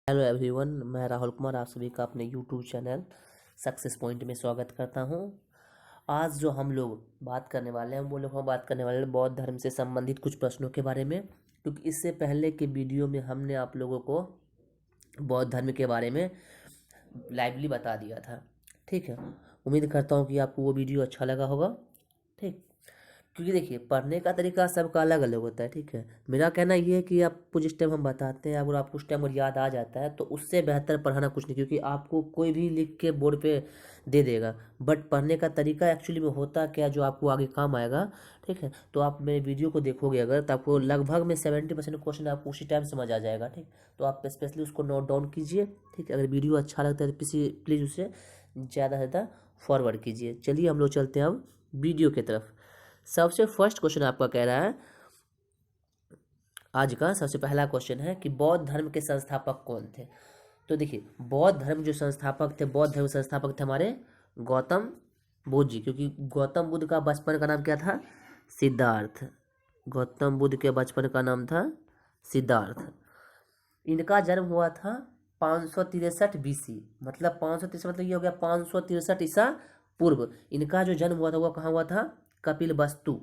Hello everyone, मैं राहुल कुमार आप सभी का अपने यूट्यूब चैनल सक्सेस पॉइंट में स्वागत करता हूं। आज जो हम लोग बात करने वाले हैं वो लोग हम बात करने वाले हैं बौद्ध धर्म से संबंधित कुछ प्रश्नों के बारे में, क्योंकि इससे पहले के वीडियो में हमने आप लोगों को बौद्ध धर्म के बारे में लाइवली बता दिया था। ठीक है, उम्मीद करता हूँ कि आपको वो वीडियो अच्छा लगा होगा। ठीक, क्योंकि देखिए पढ़ने का तरीका सबका अलग अलग होता है। ठीक है, मेरा कहना ये है कि आपको जिस टाइम हम बताते हैं अगर आपको उस टाइम अगर याद आ जाता है तो उससे बेहतर पढ़ाना कुछ नहीं, क्योंकि आपको कोई भी लिख के बोर्ड पे दे देगा, बट पढ़ने का तरीका एक्चुअली में होता क्या जो आपको आगे काम आएगा। ठीक है, तो आप मेरे वीडियो को देखोगे अगर तो आपको लगभग में 70% क्वेश्चन आपको उसी टाइम समझ आ जाएगा। ठीक, तो आप स्पेशली उसको नोट डाउन कीजिए। ठीक है, अगर वीडियो अच्छा लगता है तो प्लीज़ उसे ज़्यादा से ज़्यादा फॉरवर्ड कीजिए। चलिए हम लोग चलते हैं अब वीडियो की तरफ। सबसे फर्स्ट क्वेश्चन आपका कह रहा है, आज का सबसे पहला क्वेश्चन है कि बौद्ध धर्म के संस्थापक कौन थे। तो देखिए बौद्ध धर्म जो संस्थापक थे, बौद्ध धर्म संस्थापक थे हमारे गौतम बुद्ध जी, क्योंकि गौतम बुद्ध का बचपन का नाम क्या था? सिद्धार्थ। गौतम बुद्ध के बचपन का नाम था सिद्धार्थ। इनका जन्म हुआ था 563 BC, मतलब 563 मतलब ये हो गया 563 ईसा पूर्व। इनका जो जन्म हुआ था वो कहाँ हुआ था? कपिल वस्तु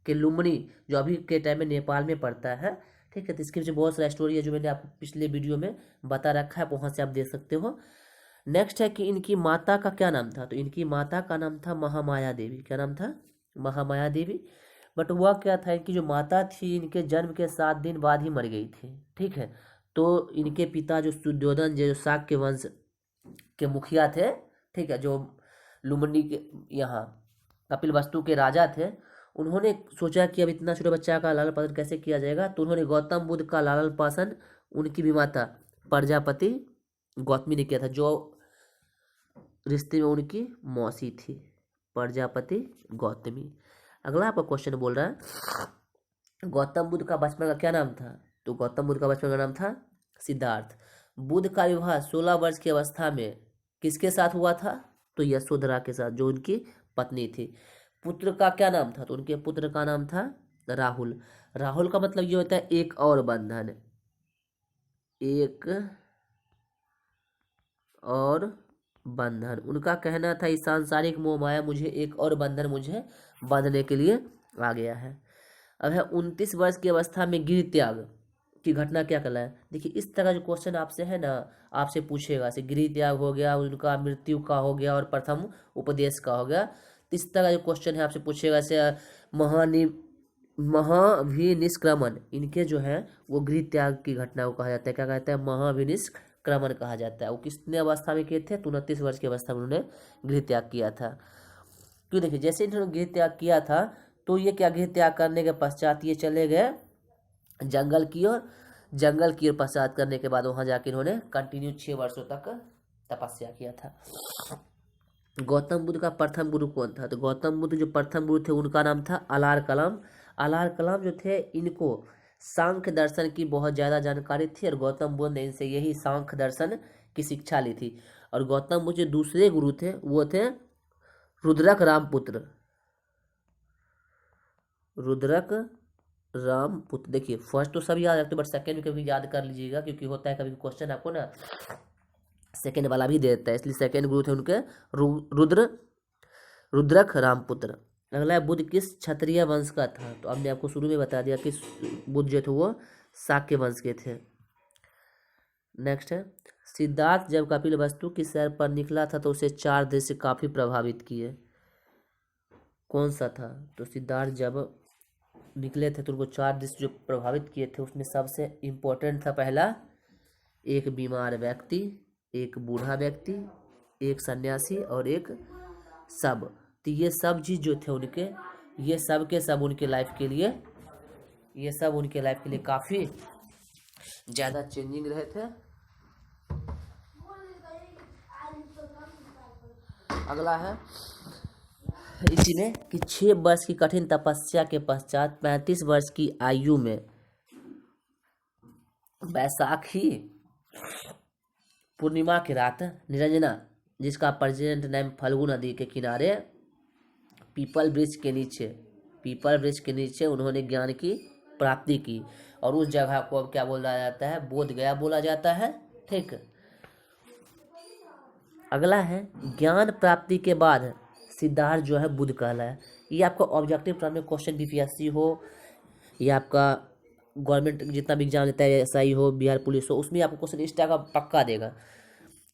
के लुम्बिनी, जो अभी के टाइम में नेपाल में पड़ता है। ठीक है, तो इसके पीछे बहुत सारा स्टोरी है जो मैंने आपको पिछले वीडियो में बता रखा है, वहाँ से आप देख सकते हो। नेक्स्ट है कि इनकी माता का क्या नाम था। तो इनकी माता का नाम था महामाया देवी। क्या नाम था? महामाया देवी। बट हुआ क्या था, इनकी जो माता थी इनके जन्म के 7 दिन बाद ही मर गई थी। ठीक है, तो इनके पिता जो सुद्योधन जो शाक्य वंश के मुखिया थे, ठीक है, जो लुम्बिनी के यहाँ कपिल वस्तु के राजा थे, उन्होंने सोचा कि अब इतना छोटे बच्चा का लालन पालन कैसे किया जाएगा, तो उन्होंने गौतम बुद्ध का लालन पालन उनकी भी माता प्रजापति गौतमी ने किया था, जो रिश्ते में उनकी मौसी थी, प्रजापति गौतमी। अगला आपका क्वेश्चन बोल रहा है गौतम बुद्ध का बचपन का क्या नाम था। तो गौतम बुद्ध का बचपन का नाम था सिद्धार्थ। बुद्ध का विवाह 16 वर्ष की अवस्था में किसके साथ हुआ था? तो यशोधरा के साथ, जो उनकी पत्नी थी। पुत्र का क्या नाम था? तो उनके पुत्र का नाम था राहुल। राहुल का मतलब ये होता है एक और बंधन, एक और बंधन। उनका कहना था इस सांसारिक मोह माया मुझे एक और बंधन मुझे बांधने के लिए आ गया है। अब है 29 वर्ष की अवस्था में गिर त्याग की घटना क्या कहलाए। देखिए इस तरह जो क्वेश्चन आपसे है ना, आपसे पूछेगा, से गृह त्याग हो गया, उनका मृत्यु का हो गया और प्रथम उपदेश का हो गया। तो इस तरह जो क्वेश्चन है आपसे पूछेगा, से महाभिनिष्क्रमण, इनके जो है वो गृह त्याग की घटना को कहा जाता है। क्या कहता है? महाभिनिष्क्रमण कहा जाता है। वो कितने अवस्था में किए थे? तो 29 वर्ष की अवस्था में उन्होंने गृह त्याग किया था। क्यों? देखिए जैसे इन्होंने गृह त्याग किया था तो ये क्या, गृह त्याग करने के पश्चात ये चले गए जंगल की ओर। जंगल की ओर पश्चात करने के बाद वहां जाके इन्होंने कंटिन्यू 6 वर्षों तक तपस्या किया था। गौतम बुद्ध का प्रथम गुरु कौन था? तो गौतम बुद्ध जो प्रथम गुरु थे उनका नाम था अलार कलाम। अलार कलाम जो थे इनको सांख्य दर्शन की बहुत ज़्यादा जानकारी थी, और गौतम बुद्ध ने इनसे यही सांख्य दर्शन की शिक्षा ली थी। और गौतम बुद्ध जो दूसरे गुरु थे वो थे रुद्रक रामपुत्र। रुद्रक रामपुत्र। देखिए फर्स्ट तो सब याद रखते, बट सेकंड कभी याद कर लीजिएगा, क्योंकि होता है कभी क्वेश्चन आपको ना सेकंड वाला भी दे देता है, इसलिए सेकंड गुरु थे उनके रुद्रक रामपुत्र। अगला है बुद्ध किस क्षत्रिय वंश का था। तो हमने आपको शुरू में बता दिया कि बुद्ध जो थे वो शाक्य वंश के थे। नेक्स्ट है सिद्धार्थ जब कपिल वस्तु की सैर पर निकला था तो उसे 4 दृश्य काफी प्रभावित किए। कौन सा था? तो सिद्धार्थ जब निकले थे तो उनको 4 दृश्य जो प्रभावित किए थे उसमें सबसे इम्पोर्टेंट था पहला, एक बीमार व्यक्ति, एक बूढ़ा व्यक्ति, एक सन्यासी और एक सब। तो ये सब चीज़ जो थे उनके, ये सब के सब उनके लाइफ के लिए, ये सब उनके लाइफ के लिए काफ़ी ज़्यादा चेंजिंग रहे थे। अगला है इसी में कि 6 वर्ष की कठिन तपस्या के पश्चात 35 वर्ष की आयु में बैसाखी पूर्णिमा की रात निरंजना, जिसका प्रेजेंट नाम फल्गु नदी के किनारे पीपल वृक्ष के नीचे उन्होंने ज्ञान की प्राप्ति की। और उस जगह को अब क्या बोला जाता है? बोध गया बोला जाता है। ठीक। अगला है ज्ञान प्राप्ति के बाद सिद्धार्थ जो है बुद्ध कहलाया। ये आपका ऑब्जेक्टिव टर्म में क्वेश्चन बीपीएससी हो या आपका गवर्नमेंट जितना भी एग्जाम लेता है एसआई हो बिहार पुलिस हो, उसमें आपको क्वेश्चन इस टाइप का पक्का देगा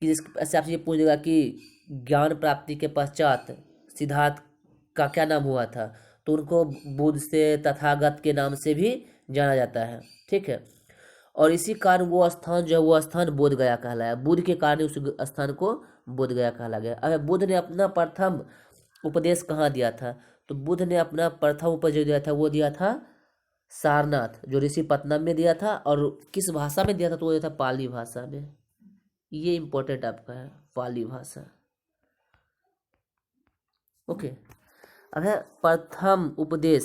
कि ऐसे आपसे ये पूछ देगा कि ज्ञान प्राप्ति के पश्चात सिद्धार्थ का क्या नाम हुआ था, तो उनको बुद्ध से तथागत के नाम से भी जाना जाता है। ठीक है, और इसी कारण वो स्थान जो है वो स्थान बोध गया कहलाया। बुद्ध के कारण उस स्थान को बोध गया कहला गया। अब बुद्ध ने अपना प्रथम उपदेश कहाँ दिया था, तो बुद्ध ने अपना प्रथम उपदेश दिया था वो दिया था सारनाथ, जो ऋषि पत्तनम में दिया था। और किस भाषा में दिया था, तो वो दिया था पाली भाषा में। ये इंपॉर्टेंट आपका है, पाली भाषा। ओके, अब है प्रथम उपदेश।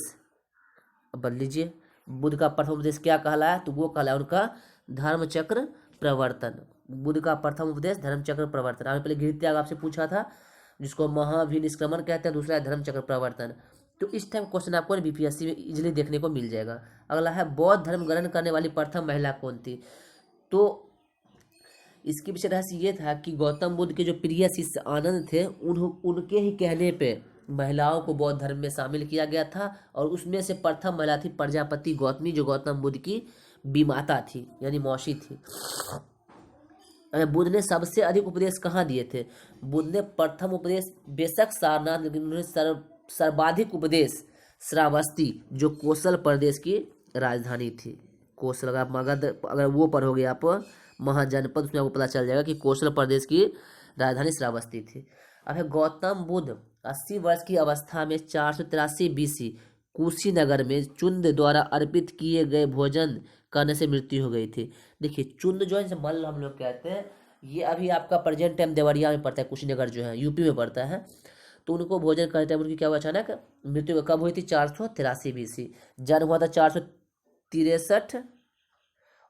अब बदल लीजिए, बुद्ध का प्रथम उपदेश क्या कहलाया, तो वो कहलाया उनका धर्मचक्र प्रवर्तन। बुद्ध का प्रथम उपदेश धर्मचक्र प्रवर्तन। आपने पहले गृह त्याग आपसे पूछा था, जिसको महाभिनिष्क्रमण कहते हैं, दूसरा है धर्मचक्र प्रवर्तन। तो इस टाइप क्वेश्चन आपको बीपीएससी में इजीली देखने को मिल जाएगा। अगला है बौद्ध धर्म ग्रहण करने वाली प्रथम महिला कौन थी, तो इसके पीछे रहस्य ये था कि गौतम बुद्ध के जो प्रिय शिष्य आनंद थे, उनके ही कहने पे महिलाओं को बौद्ध धर्म में शामिल किया गया था। और उसमें से प्रथम महिला थी प्रजापति गौतमी, जो गौतम बुद्ध की बीमाता थी यानी मौसी थी। बुद्ध ने सबसे अधिक उपदेश कहाँ दिए थे, बुद्ध ने प्रथम उपदेश बेशक सारनाथ, लेकिन उन्होंने सर्वाधिक उपदेश श्रावस्ती, जो कौशल प्रदेश की राजधानी थी। कौशल, अगर आप मगध अगर वो पढ़ोगे आप महाजनपद, उसमें आपको पता चल जाएगा कि कौशल प्रदेश की राजधानी श्रावस्ती थी। अब है गौतम बुद्ध 80 वर्ष की अवस्था में 483 BC कुशीनगर में चुंद द्वारा अर्पित किए गए भोजन करने से मृत्यु हो गई थी। देखिए चुंद जो है जैसे मल्ल हम लोग कहते हैं, ये अभी आपका प्रेजेंट टाइम देवरिया में पड़ता है, कुशीनगर जो है यूपी में पड़ता है। तो उनको भोजन करते टाइम उनकी क्या हुआ, अचानक मृत्यु कब हुई थी, 483 BC। जन्म हुआ था 463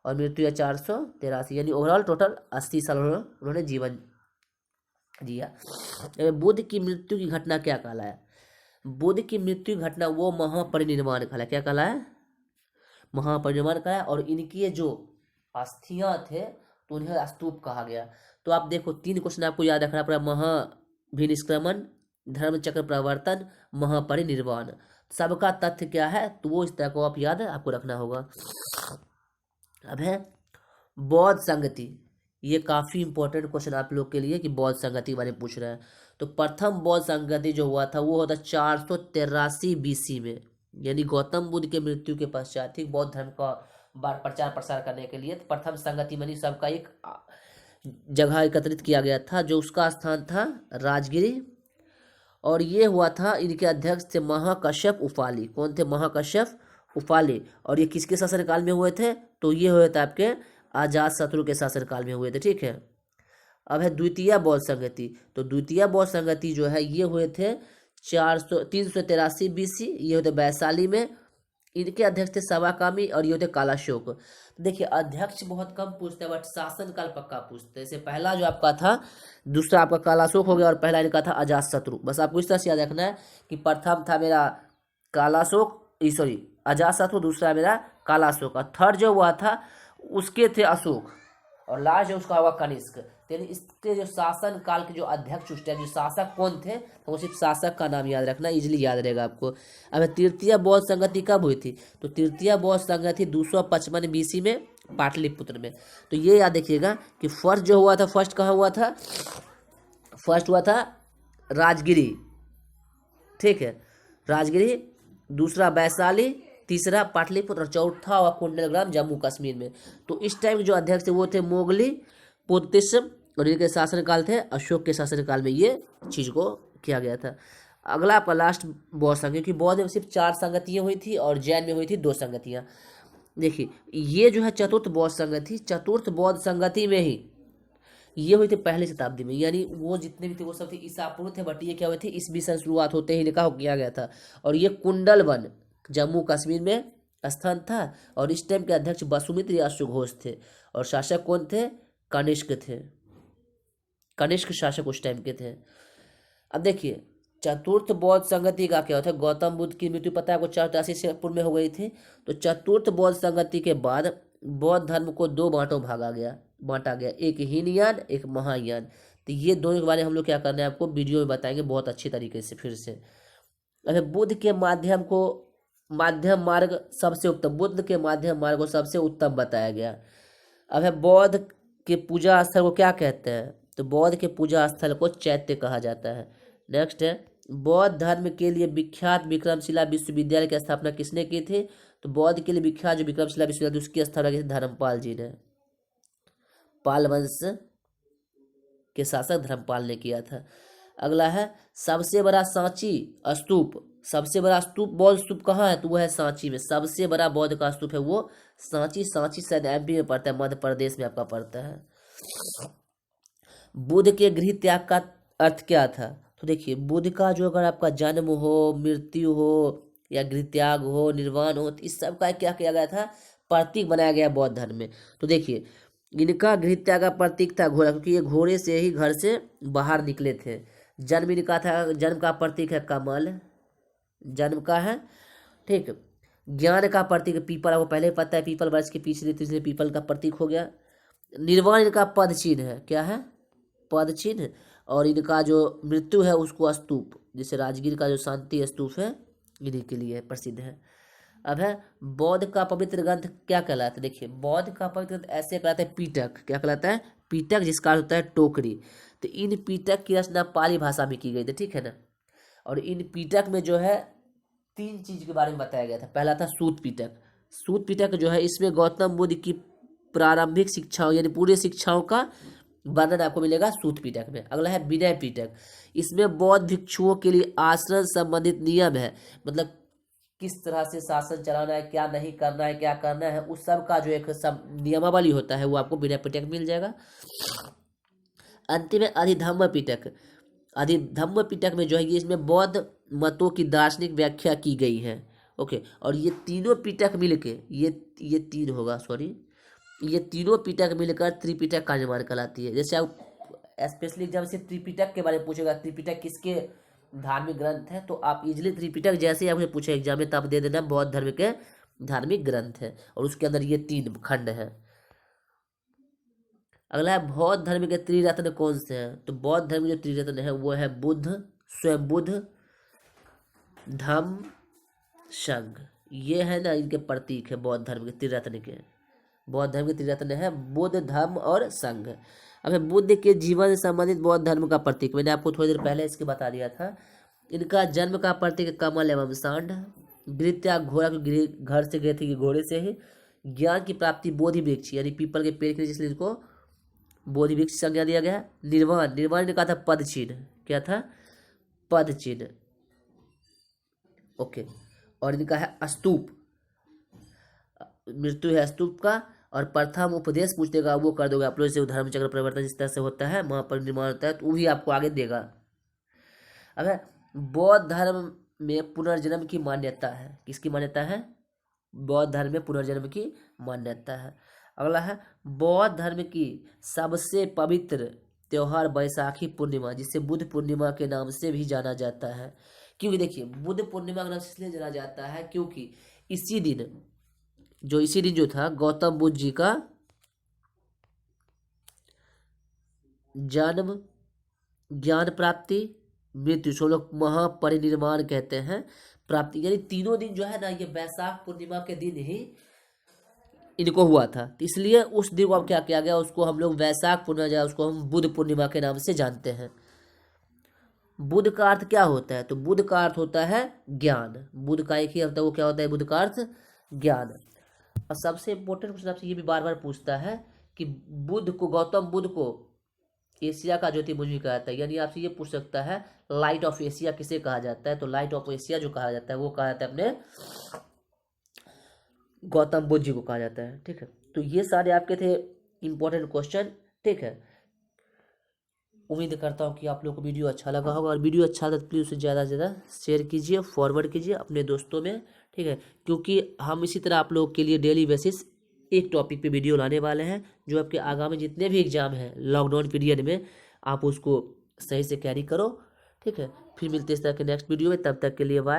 और मृत्यु है 483, यानी ओवरऑल टोटल 80 साल उन्होंने जीवन दिया। बुद्ध की मृत्यु की घटना क्या कहलाया, बुद्ध की मृत्यु की घटना वो महापरिनिर्वाण कहलाया। क्या कहलाया, महापरिनिर्वाण कहलाया। और इनकी जो अस्थियां थे तो उन्हें स्तूप कहा गया। तो आप देखो 3 क्वेश्चन आपको याद रखना पड़ेगा, महाभिनिष्क्रमण, धर्मचक्र प्रवर्तन, महापरिनिर्वाण। सबका तथ्य क्या है, तो वो इस तरह को आप याद आपको रखना होगा। अब है बौद्ध संगति। ये काफ़ी इंपॉर्टेंट क्वेश्चन आप लोग के लिए कि बौद्ध संगति के बारे में पूछ रहे हैं। तो प्रथम बौद्ध संगति जो हुआ था वो होता 483 BC में, यानी गौतम बुद्ध के मृत्यु के पश्चात ही बौद्ध धर्म का प्रचार प्रसार करने के लिए प्रथम संगति मनी सबका एक जगह एकत्रित किया गया था, जो उसका स्थान था राजगिरी। और ये हुआ था, इनके अध्यक्ष थे महाकश्यप उफाली। कौन थे, महाकश्यप उफाली। और ये किसके शासनकाल में हुए थे, तो ये हुए थे आपके अजात शत्रु के शासनकाल में हुए थे। ठीक है, अब है द्वितीय बौद्ध संगति। तो द्वितीय बौद्ध संगति जो है ये हुए थे 383 BC, ये होते वैशाली में। इनके अध्यक्ष थे सवाकामी और ये होते कालाशोक। देखिए अध्यक्ष बहुत कम पूछते हैं, बट शासनकाल पक्का पूछते हैं। जैसे पहला जो आपका था, दूसरा आपका कालाशोक हो गया और पहला इनका था अजात शत्रु। बस आपको इस तरह से याद रखना है कि प्रथम था मेरा कालाशोक, सॉरी अजात शत्रु, दूसरा मेरा कालाशोक, और थर्ड जो हुआ था उसके थे अशोक, और लास्ट जो उसका हुआ कनिष्क। यानी इसके जो शासन काल के जो अध्यक्ष उस टाइम जो शासक कौन थे, तो वो सिर्फ शासक का नाम याद रखना, इजीली याद रहेगा आपको। अब तृतीय बौद्ध संगति कब हुई थी, तो तृतीय बौद्ध संगति 255 BC में पाटलिपुत्र में। तो ये याद रखिएगा कि फर्स्ट जो हुआ था, फर्स्ट कहाँ हुआ था, फर्स्ट हुआ था राजगिरी। ठीक है, राजगिरी, दूसरा वैशाली, तीसरा पाटलिपुत्र और चौथा हुआ कुंडलग्राम जम्मू कश्मीर में। तो इस टाइम जो अध्यक्ष थे वो थे मोगली पुत्तिस्म, और इनके शासनकाल थे अशोक के शासनकाल में ये चीज़ को किया गया था। अगला आपका लास्ट बौद्ध संघ, क्योंकि बौद्ध में सिर्फ 4 संगतियाँ हुई थी और जैन में हुई थी 2 संगतियाँ। देखिए ये जो है चतुर्थ बौद्ध संगति, चतुर्थ बौद्ध संगति में ही ये हुई थी पहली शताब्दी में, यानी वो जितने भी थे वो सब थे ईसा पूर्व थे, बट ये क्या हुए थे ईसवी सन शुरुआत होते ही इनका किया गया था। और ये कुंडलवन जम्मू कश्मीर में स्थान था, और इस टाइम के अध्यक्ष वसुमित्र या सुघोष थे, और शासक कौन थे, कनिष्क थे। कनिष्क शासक उस टाइम के थे। अब देखिए चतुर्थ बौद्ध संगति का क्या होता है, गौतम बुद्ध की मृत्यु पता है आपको 483 से पूर्व में हो गई थी। तो चतुर्थ बौद्ध संगति के बाद बौद्ध धर्म को 2 बांटों भागा गया। बांटा गया, एक हीनयान एक महायान। तो ये दोनों के बारे में हम लोग क्या करना है आपको वीडियो में बताएंगे बहुत अच्छी तरीके से फिर से। अगर बुद्ध के माध्यम मार्ग सबसे उत्तम, बुद्ध के माध्यम मार्ग को सबसे उत्तम बताया गया। अब है बौद्ध के पूजा स्थल को क्या कहते हैं, तो बौद्ध के पूजा स्थल को चैत्य कहा जाता है। नेक्स्ट है बौद्ध धर्म के लिए विख्यात विक्रमशिला विश्वविद्यालय की स्थापना किसने की थी, तो बौद्ध के लिए विख्यात जो विक्रमशिला विश्वविद्यालय उसकी स्थापना की थी धर्मपाल जी ने, पाल वंश के शासक धर्मपाल ने किया था। अगला है सबसे बड़ा सांची स्तूप, सबसे बड़ा स्तूप बौद्ध स्तूप कहाँ है, तो वो है सांची में। सबसे बड़ा बौद्ध का स्तूप है वो सांची, सांची शायद एमपी में पड़ता है, मध्य प्रदेश में आपका पड़ता है। बुद्ध के गृह त्याग का अर्थ क्या था, तो देखिए बुद्ध का जो अगर आपका जन्म हो, मृत्यु हो या गृह त्याग हो, निर्वाण हो, तो इस सब का क्या किया गया था, प्रतीक बनाया गया बौद्ध धर्म में। तो देखिए इनका गृह त्याग का प्रतीक था घोड़ा, क्योंकि ये घोड़े से ही घर से बाहर निकले थे। जन्म इनका था, जन्म का प्रतीक है कमल, जन्म का है, ठीक। ज्ञान का प्रतीक पीपल, आपको पहले पता है पीपल वृक्ष के पीछे रहती इसलिए पीपल का प्रतीक हो गया। निर्वाण इनका पद चिन्ह है, क्या है, पद चिन्ह। और इनका जो मृत्यु है उसको स्तूप, जैसे राजगीर का जो शांति स्तूप है इन्हीं के लिए प्रसिद्ध है। अब है बौद्ध का पवित्र ग्रंथ क्या कहलाता है, देखिए बौद्ध का पवित्र ग्रंथ ऐसे कहलाता है पीटक, क्या कहलाता है, पीटक, जिसका अर्थ होता है टोकरी। तो इन पीटक की रचना पाली भाषा में की गई थी, ठीक है ना। और इन पीटक में जो है 3 चीज के बारे में बताया गया था। पहला था सूत पीटक, सूत पीटक जो है इसमें गौतम बुद्ध की प्रारंभिक शिक्षाओं यानी पूरे शिक्षाओं का वर्णन आपको मिलेगा सूत पीटक में। अगला है विनय पीटक, इसमें बौद्ध भिक्षुओं के लिए आचरण संबंधित नियम है, मतलब किस तरह से शासन चलाना है, क्या नहीं करना है, क्या करना है, उस सब का जो एक सब नियमावली होता है वो आपको विनय पीटक मिल जाएगा। अंतिम है अधिधम्म पीटक, अधिधम्म पीटक में जो है इसमें बौद्ध मतों की दार्शनिक व्याख्या की गई है। ओके, और ये तीनों पीटक मिलके ये 3 होगा, सॉरी, ये तीनों पीटक मिलकर त्रिपिटक का निर्माण कहलाती है। जैसे आप स्पेशली एग्जाम से त्रिपिटक के बारे में पूछेगा, त्रिपिटक किसके धार्मिक ग्रंथ है, तो आप इजिली त्रिपिटक जैसे ही आपसे पूछे एग्जाम में तब दे देना बौद्ध धर्म के धार्मिक ग्रंथ है, और उसके अंदर ये 3 खंड है। अगला है बौद्ध धर्म के त्रिरत्न कौन से हैं, तो बौद्ध धर्म के जो त्रिरत्न है वो है बुद्ध, स्वयं बुद्ध, धम्म, संघ। ये है ना इनके प्रतीक है बौद्ध धर्म के त्रिरत्न के, बौद्ध धर्म के त्रिरत्न है बुद्ध, धम्म और संघ। अब बुद्ध के जीवन से संबंधित बौद्ध धर्म का प्रतीक मैंने आपको थोड़ी देर पहले इसके बता दिया था। इनका जन्म का प्रतीक कमल एवं सांड, गृह त्याग घोड़ा के घर से गए थे कि घोड़े से ही, ज्ञान की प्राप्ति बोधि वृक्ष यानी पीपल के पेड़ के जिसलिए इसको बोधि वृक्ष संज्ञा दिया गया। निर्वाण, निर्वाण ने कहा था पद चिन्ह, क्या था, पद चिन्ह। ओके, और इनका है स्तूप, मृत्यु है स्तूप का। और प्रथम उपदेश पूछेगा वो कर दोगे आप लोग, जैसे धर्म चक्र परिवर्तन जिस तरह से होता है महापरिनिर्वाण होता है तो वो भी आपको आगे देगा। अगर बौद्ध धर्म में पुनर्जन्म की मान्यता है, किसकी मान्यता है, बौद्ध धर्म में पुनर्जन्म की मान्यता है। अगला है बौद्ध धर्म की सबसे पवित्र त्योहार बैसाखी पूर्णिमा, जिसे बुद्ध पूर्णिमा के नाम से भी जाना जाता है। क्योंकि देखिए बुद्ध पूर्णिमा के नाम से इसलिए जाना जाता है क्योंकि इसी दिन जो था गौतम बुद्ध जी का जन्म, ज्ञान प्राप्ति, मृत्यु, सो लोग महापरिनिर्वाण कहते हैं, प्राप्ति, यानी तीनों दिन जो है ना ये वैशाख पूर्णिमा के दिन ही इनको हुआ था। तो इसलिए उस दिन को अब क्या किया गया, उसको हम लोग वैशाख पूर्णिमा, उसको हम बुद्ध पूर्णिमा के नाम से जानते हैं। बुद्ध का अर्थ क्या होता है, तो बुद्ध का अर्थ होता है ज्ञान, बुद्ध का एक ही अर्थ है, वो क्या होता है, बुद्ध का अर्थ ज्ञान। और सबसे इम्पोर्टेंट क्वेश्चन आपसे ये भी बार बार पूछता है कि गौतम बुद्ध को एशिया का ज्योतिर्मुनि कहा जाता है, यानी आपसे ये पूछ सकता है लाइट ऑफ एशिया किसे कहा जाता है, तो लाइट ऑफ एशिया जो कहा जाता है वो कहा जाता है अपने गौतम बुद्ध जी को कहा जाता है। ठीक है, तो ये सारे आपके थे इम्पोर्टेंट क्वेश्चन। ठीक है, उम्मीद करता हूँ कि आप लोग को वीडियो अच्छा लगा होगा, और वीडियो अच्छा लगा तो प्लीज़ उसे ज़्यादा से ज़्यादा शेयर कीजिए, फॉरवर्ड कीजिए अपने दोस्तों में। ठीक है, क्योंकि हम इसी तरह आप लोग के लिए डेली बेसिस एक टॉपिक पे वीडियो लाने वाले हैं, जो आपके आगामी जितने भी एग्जाम हैं लॉकडाउन पीरियड में आप उसको सही से कैरी करो। ठीक है, फिर मिलते हैं इस तरह के नेक्स्ट वीडियो में, तब तक के लिए बाय।